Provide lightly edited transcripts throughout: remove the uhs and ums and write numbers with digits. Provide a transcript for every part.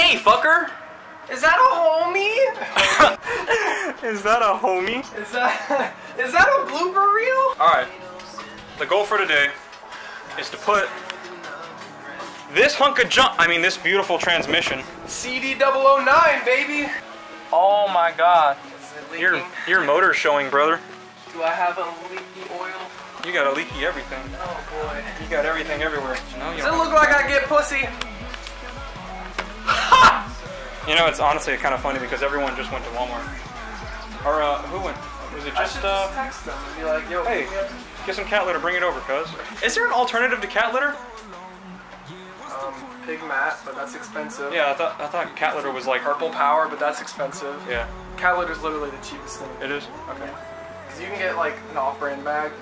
Hey, fucker! Is that a homie? Is that a homie? Is that a blooper reel? Alright. The goal for today is to put this hunk of junk, this beautiful transmission. CD009, baby! Oh my god. Is it leaking? Your motor's showing, brother. Do I have a leaky oil? You got a leaky everything. Oh boy. You got everything everywhere. Does it look like I get pussy? You know, it's honestly kind of funny because everyone just went to Walmart. Or, who went? Was it just, text them and be like, yo, hey, get some cat litter, bring it over, cuz. Is there an alternative to cat litter? Pig mat, but that's expensive. Yeah, I thought cat litter was like... Purple Power, but that's expensive. Yeah. Cat litter's literally the cheapest thing. It is? Okay. Because you can get like an off-brand bag,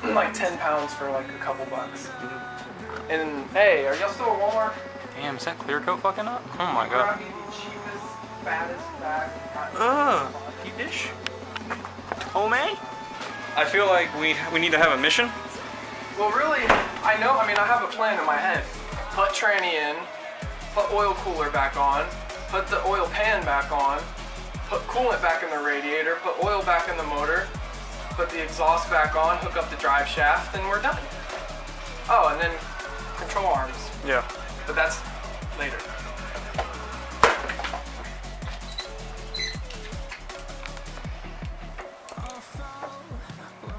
like 10 pounds for like a couple bucks. Mm-hmm. And hey, are y'all still at Walmart? Damn, is that clear coat fucking up? Oh my god. The cheapest, fattest bag. Ugh. Ish. Oh man. I feel like we need to have a mission. Well, really, I have a plan in my head. Put tranny in, put oil cooler back on, put the oil pan back on, put coolant back in the radiator, put oil back in the motor, put the exhaust back on, hook up the drive shaft, and we're done. Oh, and then control arms. Yeah. But that's later.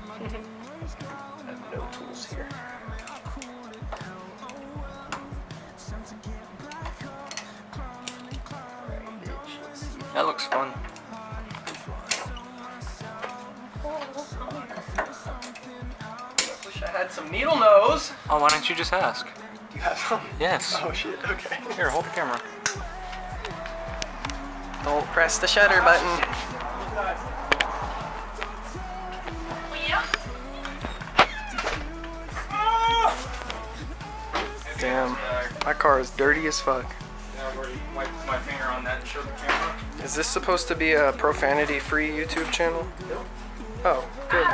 I have no tools here. That looks fun. Wish I had some needle nose. Oh, why don't you just ask? Do you have some? Yes. Oh shit, okay. Here, hold the camera. Don't press the shutter button. Damn, my car is dirty as fuck. I've already wiped my finger on that and showed the camera. Is this supposed to be a profanity-free YouTube channel? Nope. Oh, good.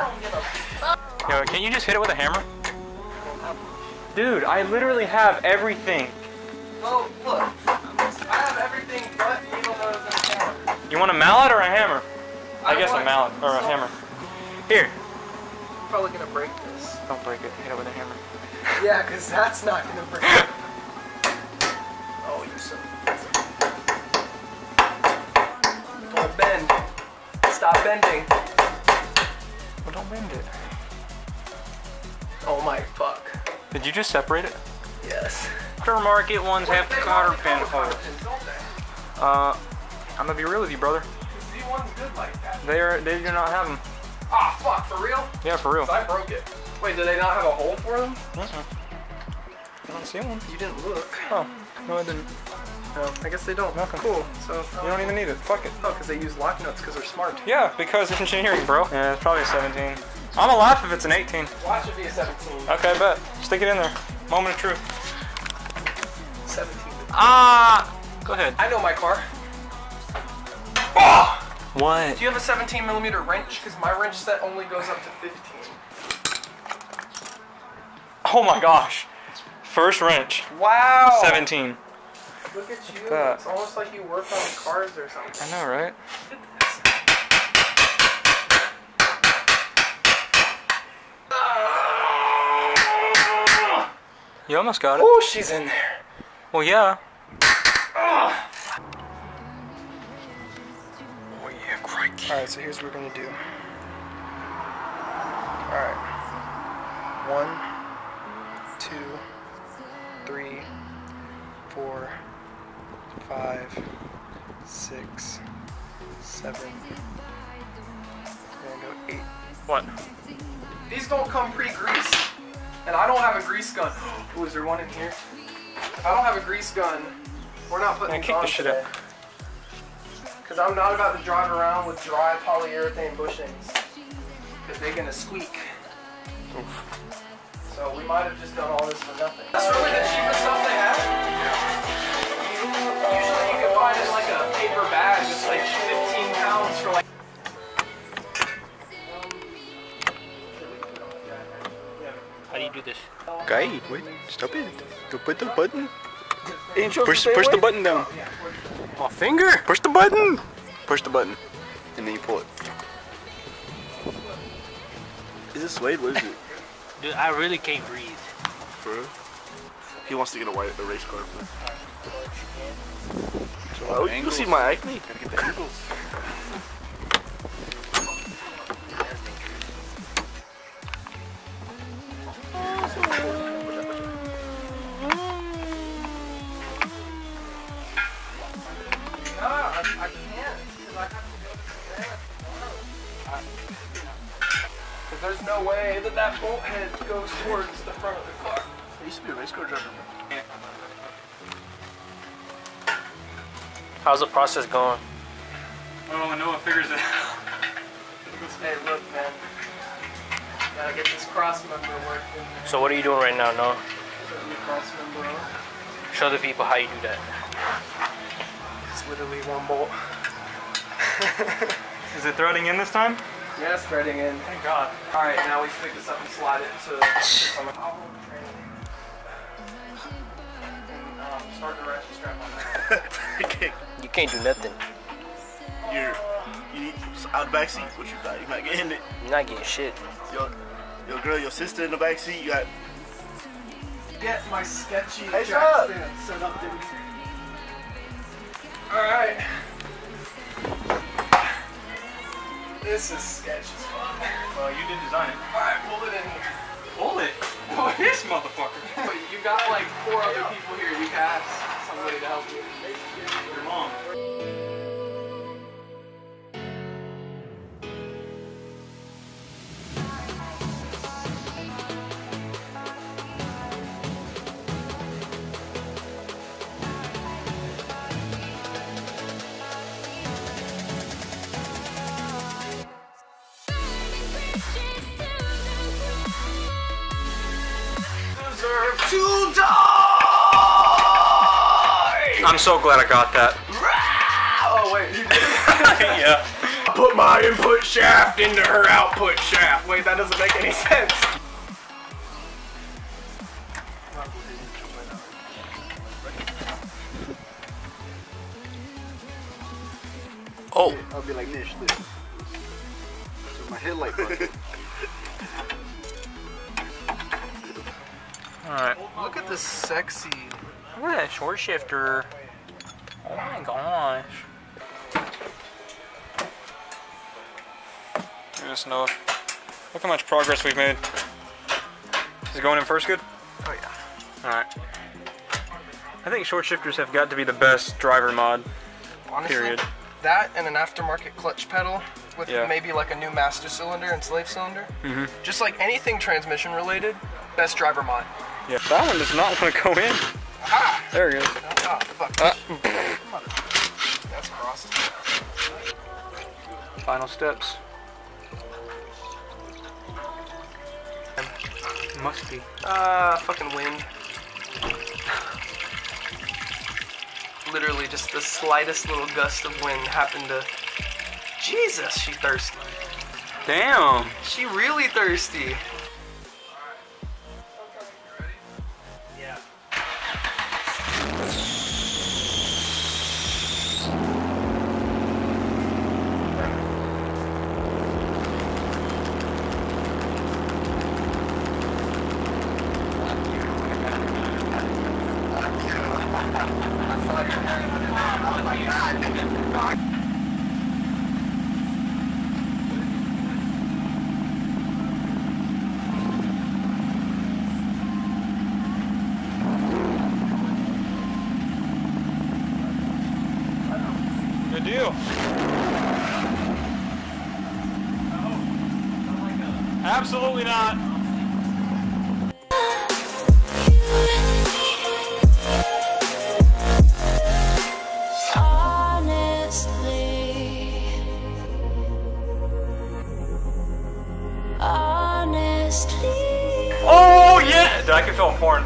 Yo, can't you just hit it with a hammer? Dude, I literally have everything. Well, look. I have everything but needle nose and a hammer. You want a mallet or a hammer? I guess a mallet or a hammer. Here. I'm probably gonna break this. Don't break it. Hit it with a hammer. Yeah, because that's not gonna break it. Oh, you son of a... Don't bend. Stop bending. Well, don't bend it. Oh my fuck. Did you just separate it? Yes. Aftermarket ones have cotter pin holes. Don't they? I'm gonna be real with you, brother. Z1's good like that. They do not have them. Ah, fuck, for real? Yeah, for real. I broke it. Wait, do they not have a hole for them? I don't see one. You didn't look. Oh, no I didn't. No, I guess they don't. Nothing. Cool. So You don't even need it. Fuck it. Oh, because they use lock nuts because they're smart. Yeah, because it's engineering, bro. Yeah, it's probably a 17. I'm gonna laugh if it's an 18. Watch it be a 17. Okay, bet. Stick it in there. Moment of truth. 17. Go ahead. I know my car. Oh! What? Do you have a 17mm wrench? Because my wrench set only goes up to 15. Oh my gosh. First wrench. Wow. 17. Look at you. that. It's almost like you work on cars or something. I know, right? Look at this. You almost got it. Oh, she's in there. Well, yeah. Oh yeah, crikey. Alright, so here's what we're gonna do. Alright. 1, 2, 3, 4, 5, 6, 7. We're gonna go 8. What? These don't come pre-greased. And I don't have a grease gun. Ooh, is there one in here? If I don't have a grease gun, we're not putting these kick on this shit today. up. Because I'm not about to drive around with dry polyurethane bushings. Because they're going to squeak. Oof. So we might have just done all this for nothing. That's really the cheapest stuff they have? Usually you can find it in like a paper bag that's like 15 pounds for like... How do you do this? Guy, wait, stop it. To put the button. Push the button down. My finger. Push the button. Push the button. And then you pull it. Is it suede? What is it? Dude, I really can't breathe. For real? He wants to get a race car. Oh, you can see my acne. Gotta get the angles. I can't, because I have to go to the bed. Because there's no way that that bolt head goes towards the front of the car. I used to be a race car driver. How's the process going? Oh, Noah figures it out. Hey, look, man. Gotta get this cross member working. So what are you doing right now, Noah? Cross member. Show the people how you do that. It's literally one bolt. Is it threading in this time? Yeah, it's threading in. Thank God. Alright, now we pick this up and slide it to some start the ratchet strap on that. You can't do nothing. You need out the back seat. What you got? You might get in it. You're not getting shit. Your girl, your sister in the back seat. You got. Get my sketchy Hey, jack stand set up in. Alright. This is sketch as fuck. Well, you did design it. Alright, pull it in here. Pull it. Oh, this motherfucker. You got like 4 other people here. You can ask somebody to help you. Your mom. To die! I'm so glad I got that. Oh wait, you did. Yeah. Put my input shaft into her output shaft. Wait, that doesn't make any sense. Oh. I'll be like Nish. This is my headlight button. Alright. Look at this sexy. Look at that short shifter. Oh my gosh. Just Noah. Look how much progress we've made. Is it going in first good? Oh yeah. Alright. I think short shifters have got to be the best driver mod. Honestly, Period. that and an aftermarket clutch pedal with Yeah. maybe like a new master cylinder and slave cylinder. Just like anything transmission related, best driver mod. Yeah, that one does not want to go in. Aha! There it goes. Oh, fuck. That's crossed. Final steps. Must be. Fucking wind. Literally just the slightest little gust of wind happened to... Jesus, she's thirsty. Damn. She really thirsty. Yeah. Good deal. Absolutely not. Honestly. Oh yeah! Dude, I can feel porn.